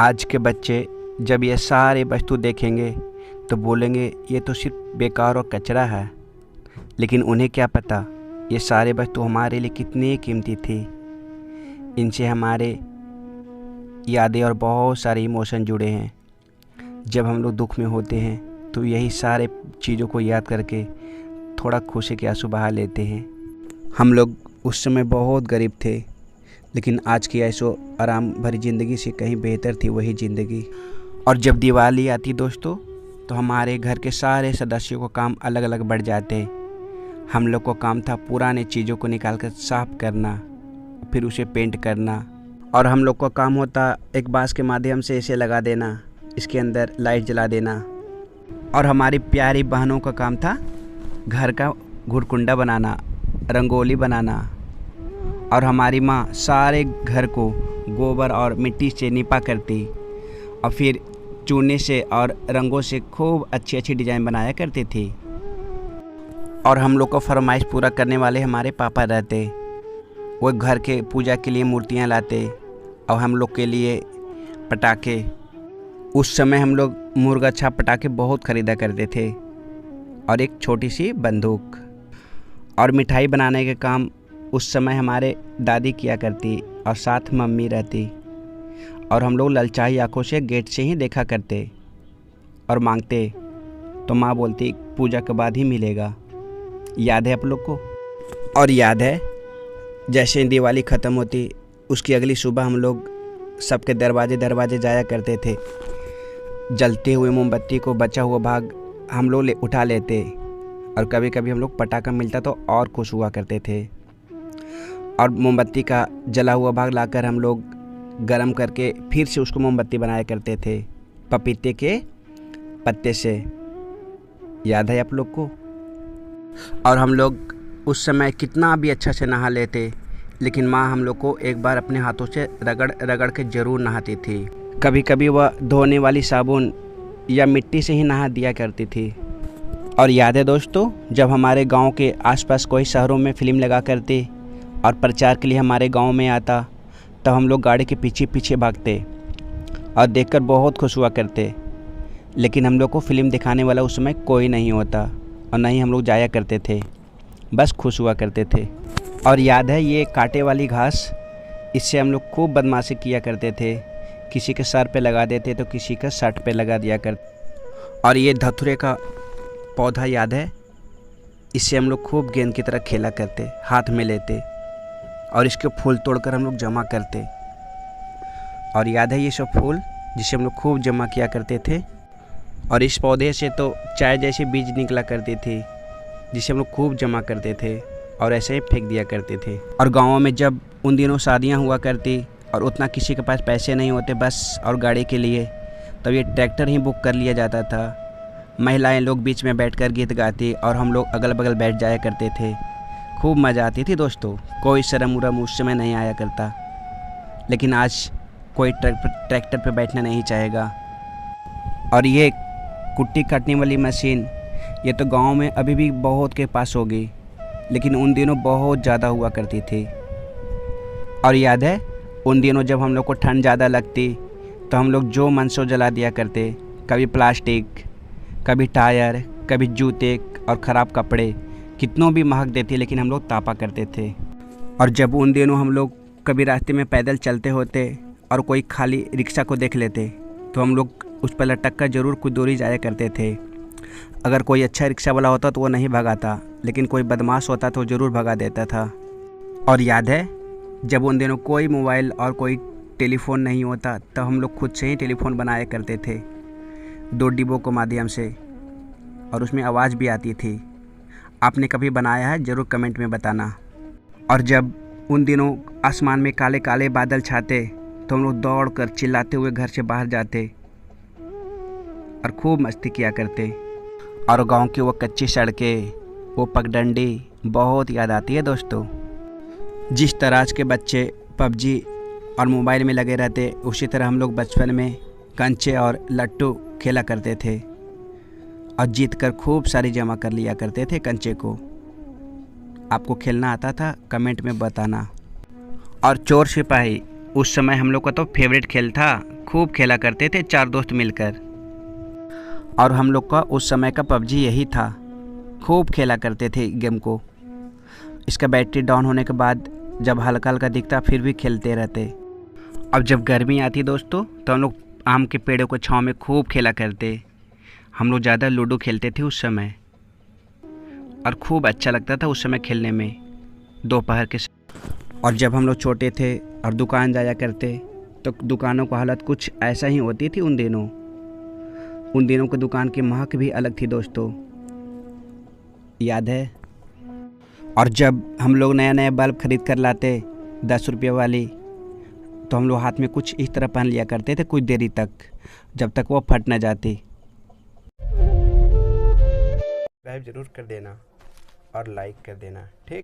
आज के बच्चे जब ये सारे वस्तु देखेंगे तो बोलेंगे ये तो सिर्फ बेकार और कचरा है। लेकिन उन्हें क्या पता ये सारे वस्तु हमारे लिए कितनी कीमती थी। इनसे हमारे यादें और बहुत सारे इमोशन जुड़े हैं। जब हम लोग दुख में होते हैं तो यही सारे चीज़ों को याद करके थोड़ा खुशी के आंसू बहा लेते हैं। हम लोग उस समय बहुत गरीब थे, लेकिन आज की ऐशो आराम भरी ज़िंदगी से कहीं बेहतर थी वही ज़िंदगी। और जब दिवाली आती दोस्तों तो हमारे घर के सारे सदस्यों को काम अलग अलग बढ़ जाते। हम लोग को काम था पुराने चीज़ों को निकाल कर साफ़ करना, फिर उसे पेंट करना। और हम लोग का काम होता एक बांस के माध्यम से इसे लगा देना, इसके अंदर लाइट जला देना। और हमारी प्यारी बहनों का काम था घर का घुरकुंडा बनाना, रंगोली बनाना। और हमारी माँ सारे घर को गोबर और मिट्टी से निपा करती और फिर चूने से और रंगों से खूब अच्छी अच्छी डिज़ाइन बनाया करती थी। और हम लोग को फरमाइश पूरा करने वाले हमारे पापा रहते। वो घर के पूजा के लिए मूर्तियाँ लाते और हम लोग के लिए पटाखे। उस समय हम लोग मुर्गा छाप पटाखे बहुत ख़रीदा करते थे और एक छोटी सी बंदूक। और मिठाई बनाने के काम उस समय हमारे दादी किया करती और साथ मम्मी रहती। और हम लोग ललचाई आँखों से गेट से ही देखा करते और मांगते तो माँ बोलती पूजा के बाद ही मिलेगा। याद है आप लोग को? और याद है जैसे दिवाली ख़त्म होती उसकी अगली सुबह हम लोग सबके दरवाजे जाया करते थे। जलते हुए मोमबत्ती को बचा हुआ भाग हम लोग उठा लेते और कभी कभी हम लोग पटाखा मिलता तो और खुश हुआ करते थे। और मोमबत्ती का जला हुआ भाग लाकर हम लोग गरम करके फिर से उसको मोमबत्ती बनाया करते थे पपीते के पत्ते से। याद है आप लोग को? और हम लोग उस समय कितना भी अच्छा से नहा लेते, लेकिन माँ हम लोग को एक बार अपने हाथों से रगड़ रगड़ के ज़रूर नहाती थी। कभी कभी वह धोने वाली साबुन या मिट्टी से ही नहा दिया करती थी। और याद है दोस्तों जब हमारे गांव के आसपास कोई शहरों में फ़िल्म लगा करती और प्रचार के लिए हमारे गांव में आता, तब हम लोग गाड़ी के पीछे पीछे भागते और देखकर बहुत खुश हुआ करते। लेकिन हम लोग को फ़िल्म दिखाने वाला उस समय कोई नहीं होता और ना ही हम लोग जाया करते थे, बस खुश हुआ करते थे। और याद है ये कांटे वाली घास, इससे हम लोग खूब बदमाशी किया करते थे। किसी के सर पे लगा देते तो किसी का शर्ट पे लगा दिया करते। और ये धतूरे का पौधा याद है, इससे हम लोग खूब गेंद की तरह खेला करते, हाथ में लेते और इसके फूल तोड़कर हम लोग जमा करते। और याद है ये सब फूल जिसे हम लोग खूब जमा किया करते थे। और इस पौधे से तो चाय जैसी बीज निकला करती थी जिसे हम लोग खूब जमा करते थे और ऐसे ही फेंक दिया करते थे। और गाँव में जब उन दिनों शादियाँ हुआ करती और उतना किसी के पास पैसे नहीं होते बस और गाड़ी के लिए, तब ये ट्रैक्टर ही बुक कर लिया जाता था। महिलाएं लोग बीच में बैठकर गीत गाती और हम लोग अगल बगल बैठ जाया करते थे। खूब मज़ा आती थी दोस्तों, कोई शर्म उरम उस समय नहीं आया करता। लेकिन आज कोई ट्रैक्टर पर बैठना नहीं चाहेगा। और ये कुट्टी काटने वाली मशीन ये तो गांव में अभी भी बहुत के पास होगी, लेकिन उन दिनों बहुत ज़्यादा हुआ करती थी। और याद है उन दिनों जब हम लोग को ठंड ज़्यादा लगती तो हम लोग जो मन सो जला दिया करते, कभी प्लास्टिक, कभी टायर, कभी जूते और ख़राब कपड़े। कितनों भी महक देती लेकिन हम लोग तापा करते थे। और जब उन दिनों हम लोग कभी रास्ते में पैदल चलते होते और कोई खाली रिक्शा को देख लेते तो हम लोग उस पर लटक कर ज़रूर कुछ दूरी जाया करते थे। अगर कोई अच्छा रिक्शा वाला होता तो वो नहीं भगाता, लेकिन कोई बदमाश होता तो ज़रूर भगा देता था। और याद है जब उन दिनों कोई मोबाइल और कोई टेलीफोन नहीं होता तब हम लोग खुद से ही टेलीफोन बनाया करते थे 2 डिब्बों के माध्यम से, और उसमें आवाज़ भी आती थी। आपने कभी बनाया है ज़रूर कमेंट में बताना। और जब उन दिनों आसमान में काले काले बादल छाते तो हम लोग दौड़ कर चिल्लाते हुए घर से बाहर जाते और खूब मस्ती किया करते। और गांव की वो कच्ची सड़कें, वो पगडंडी बहुत याद आती है दोस्तों। जिस तरह आज के बच्चे पबजी और मोबाइल में लगे रहते, उसी तरह हम लोग बचपन में कंचे और लट्टू खेला करते थे और जीत कर खूब सारी जमा कर लिया करते थे कंचे को। आपको खेलना आता था? कमेंट में बताना। और चोर सिपाही उस समय हम लोग का तो फेवरेट खेल था, खूब खेला करते थे 4 दोस्त मिलकर। और हम लोग का उस समय का पबजी यही था, खूब खेला करते थे गेम को। इसका बैटरी डाउन होने के बाद जब हल्का हल्का दिखता फिर भी खेलते रहते। अब जब गर्मी आती दोस्तों तो हम लोग आम के पेड़ों को छाँव में खूब खेला करते। हम लोग ज़्यादा लूडो खेलते थे उस समय, और खूब अच्छा लगता था उस समय खेलने में दोपहर के। और जब हम लोग छोटे थे और दुकान जाया करते तो दुकानों की हालत कुछ ऐसा ही होती थी उन दिनों की दुकान की महक भी अलग थी दोस्तों, याद है। और जब हम लोग नया नया बल्ब खरीद कर लाते 10 रुपये वाली, तो हम लोग हाथ में कुछ इस तरह पहन लिया करते थे कुछ देरी तक, जब तक वो फट न जाती। सब्सक्राइब ज़रूर कर देना और लाइक कर देना, ठीक।